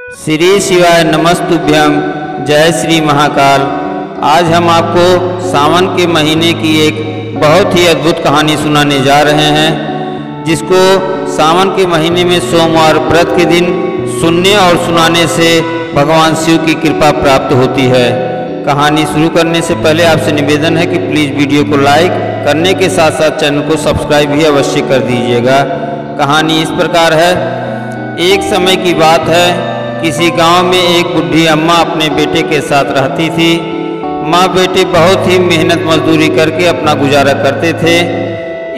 श्री शिवाय नमस्तुभ्यम। जय श्री महाकाल। आज हम आपको सावन के महीने की एक बहुत ही अद्भुत कहानी सुनाने जा रहे हैं, जिसको सावन के महीने में सोमवार व्रत के दिन सुनने और सुनाने से भगवान शिव की कृपा प्राप्त होती है। कहानी शुरू करने से पहले आपसे निवेदन है कि प्लीज़ वीडियो को लाइक करने के साथ साथ चैनल को सब्सक्राइब भी अवश्य कर दीजिएगा। कहानी इस प्रकार है। एक समय की बात है, किसी गांव में एक बुढ़ी अम्मा अपने बेटे के साथ रहती थी। माँ बेटे बहुत ही मेहनत मजदूरी करके अपना गुजारा करते थे।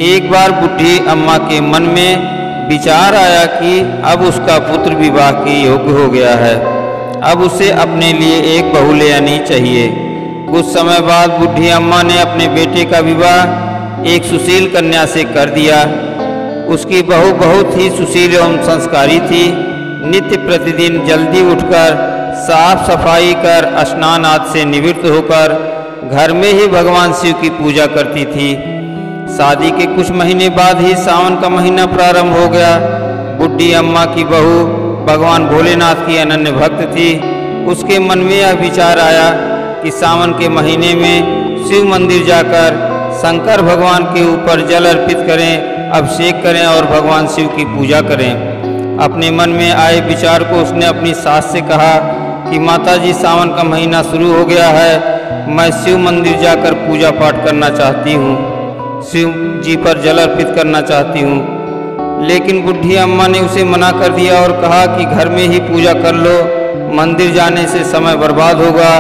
एक बार बुढ़ी अम्मा के मन में विचार आया कि अब उसका पुत्र विवाह के योग्य हो गया है, अब उसे अपने लिए एक बहू ले आनी चाहिए। कुछ समय बाद बुढ़ी अम्मा ने अपने बेटे का विवाह एक सुशील कन्या से कर दिया। उसकी बहू बहुत ही सुशील एवं संस्कारी थी। नित्य प्रतिदिन जल्दी उठकर साफ सफाई कर स्नान आदि से निवृत्त होकर घर में ही भगवान शिव की पूजा करती थी। शादी के कुछ महीने बाद ही सावन का महीना प्रारंभ हो गया। बुढ़ी अम्मा की बहू भगवान भोलेनाथ की अनन्य भक्त थी। उसके मन में यह विचार आया कि सावन के महीने में शिव मंदिर जाकर शंकर भगवान के ऊपर जल अर्पित करें, अभिषेक करें और भगवान शिव की पूजा करें। अपने मन में आए विचार को उसने अपनी सास से कहा कि माताजी, सावन का महीना शुरू हो गया है, मैं शिव मंदिर जाकर पूजा पाठ करना चाहती हूँ, शिव जी पर जल अर्पित करना चाहती हूँ। लेकिन बुढ़ी अम्मा ने उसे मना कर दिया और कहा कि घर में ही पूजा कर लो, मंदिर जाने से समय बर्बाद होगा,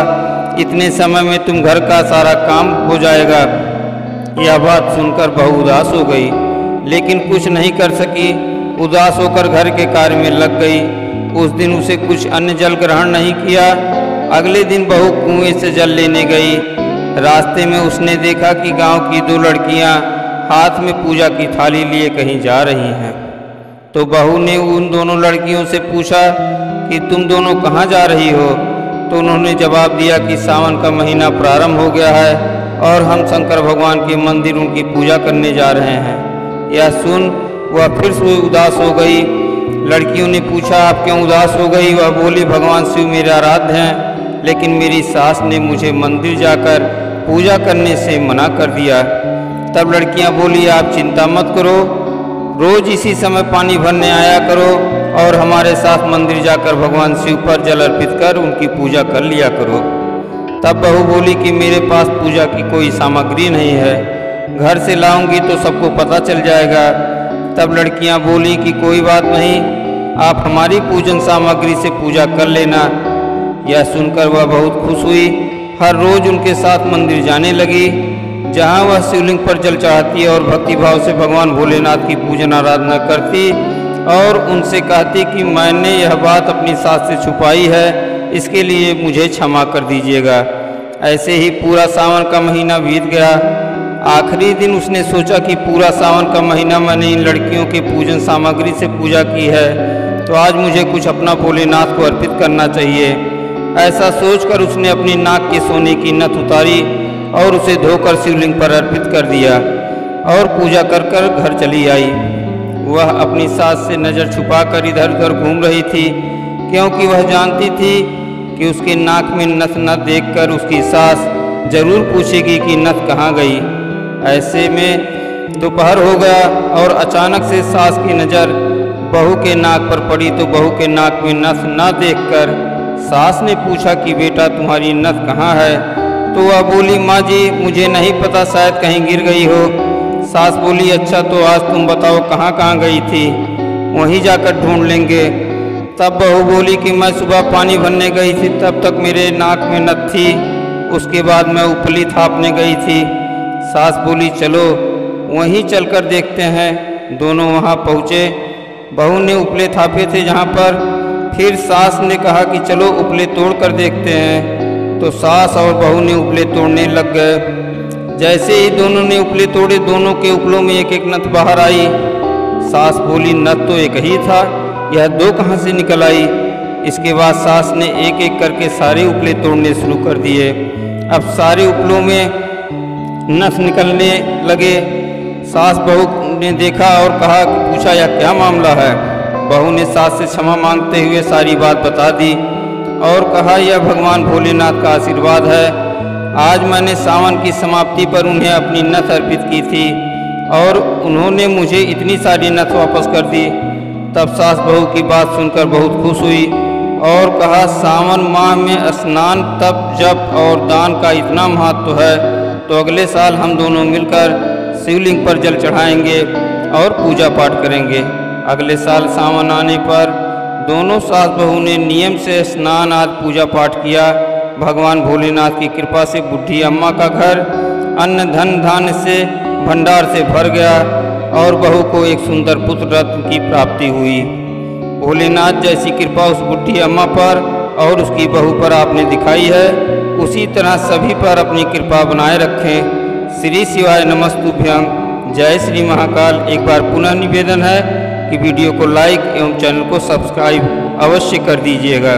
इतने समय में तुम घर का सारा काम हो जाएगा। यह बात सुनकर बहू उदास हो गई, लेकिन कुछ नहीं कर सकी। उदास होकर घर के कार्य में लग गई। उस दिन उसे कुछ अन्य जल ग्रहण नहीं किया। अगले दिन बहू कुएं से जल लेने गई। रास्ते में उसने देखा कि गांव की दो लड़कियां हाथ में पूजा की थाली लिए कहीं जा रही हैं। तो बहू ने उन दोनों लड़कियों से पूछा कि तुम दोनों कहाँ जा रही हो? तो उन्होंने जवाब दिया कि सावन का महीना प्रारंभ हो गया है और हम शंकर भगवान के मंदिर उनकी पूजा करने जा रहे हैं। यह सुन वह फिर से उदास हो गई। लड़कियों ने पूछा, आप क्यों उदास हो गई? वह बोली, भगवान शिव मेरे आराध्य हैं, लेकिन मेरी सास ने मुझे मंदिर जाकर पूजा करने से मना कर दिया। तब लड़कियां बोली, आप चिंता मत करो, रोज इसी समय पानी भरने आया करो और हमारे साथ मंदिर जाकर भगवान शिव पर जल अर्पित कर उनकी पूजा कर लिया करो। तब बहू बोली कि मेरे पास पूजा की कोई सामग्री नहीं है, घर से लाऊंगी तो सबको पता चल जाएगा। तब लड़कियां बोली कि कोई बात नहीं, आप हमारी पूजन सामग्री से पूजा कर लेना। यह सुनकर वह बहुत खुश हुई। हर रोज उनके साथ मंदिर जाने लगी, जहां वह शिवलिंग पर जल चढ़ाती और भक्ति भाव से भगवान भोलेनाथ की पूजन आराधना करती और उनसे कहती कि मैंने यह बात अपनी सास से छुपाई है, इसके लिए मुझे क्षमा कर दीजिएगा। ऐसे ही पूरा सावन का महीना बीत गया। आखिरी दिन उसने सोचा कि पूरा सावन का महीना मैंने इन लड़कियों के पूजन सामग्री से पूजा की है, तो आज मुझे कुछ अपना भोलेनाथ को अर्पित करना चाहिए। ऐसा सोचकर उसने अपनी नाक के सोने की नथ उतारी और उसे धोकर शिवलिंग पर अर्पित कर दिया और पूजा कर कर घर चली आई। वह अपनी सास से नज़र छुपाकर इधर उधर घूम रही थी, क्योंकि वह जानती थी कि उसके नाक में नथ न देखकर उसकी सास जरूर पूछेगी कि नथ कहाँ गई। ऐसे में दोपहर हो गया और अचानक से सास की नज़र बहू के नाक पर पड़ी, तो बहू के नाक में नथ न देखकर सास ने पूछा कि बेटा, तुम्हारी नथ कहाँ है? तो वह बोली, माँ जी, मुझे नहीं पता, शायद कहीं गिर गई हो। सास बोली, अच्छा तो आज तुम बताओ कहाँ कहाँ गई थी, वहीं जाकर ढूंढ लेंगे। तब बहू बोली कि मैं सुबह पानी भरने गई थी, तब तक मेरे नाक में नथ थी, उसके बाद मैं उपली थापने गई थी। सास बोली, चलो वहीं चलकर देखते हैं। दोनों वहां पहुँचे। बहू ने उपले थापे थे जहां पर। फिर सास ने कहा कि चलो उपले तोड़ कर देखते हैं। तो सास और बहू ने उपले तोड़ने लग गए। जैसे ही दोनों ने उपले तोड़े, दोनों के उपलों में एक एक नथ बाहर आई। सास बोली, नथ तो एक ही था, यह दो कहाँ से निकल आई? इसके बाद सास ने एक एक करके सारे उपले तोड़ने शुरू कर दिए। अब सारे उपलों में नथ निकलने लगे। सास बहू ने देखा और कहा, पूछा, यह क्या मामला है? बहू ने सास से क्षमा मांगते हुए सारी बात बता दी और कहा, यह भगवान भोलेनाथ का आशीर्वाद है। आज मैंने सावन की समाप्ति पर उन्हें अपनी नथ अर्पित की थी और उन्होंने मुझे इतनी सारी नथ वापस कर दी। तब सास बहू की बात सुनकर बहुत खुश हुई और कहा, सावन माह में स्नान, तप, जप और दान का इतना महत्व है तो अगले साल हम दोनों मिलकर शिवलिंग पर जल चढ़ाएंगे और पूजा पाठ करेंगे। अगले साल सावन आने पर दोनों सास बहू ने नियम से स्नान आदि पूजा पाठ किया। भगवान भोलेनाथ की कृपा से बुढ़ी अम्मा का घर अन्न धन धान्य से भंडार से भर गया और बहू को एक सुंदर पुत्र रत्न की प्राप्ति हुई। भोलेनाथ जैसी कृपा उस बुढ़ी अम्मा पर और उसकी बहू पर आपने दिखाई है, उसी तरह सभी पर अपनी कृपा बनाए रखें। श्री शिवाय नमस्तुभ्यं। जय श्री महाकाल। एक बार पुनः निवेदन है कि वीडियो को लाइक एवं चैनल को सब्सक्राइब अवश्य कर दीजिएगा।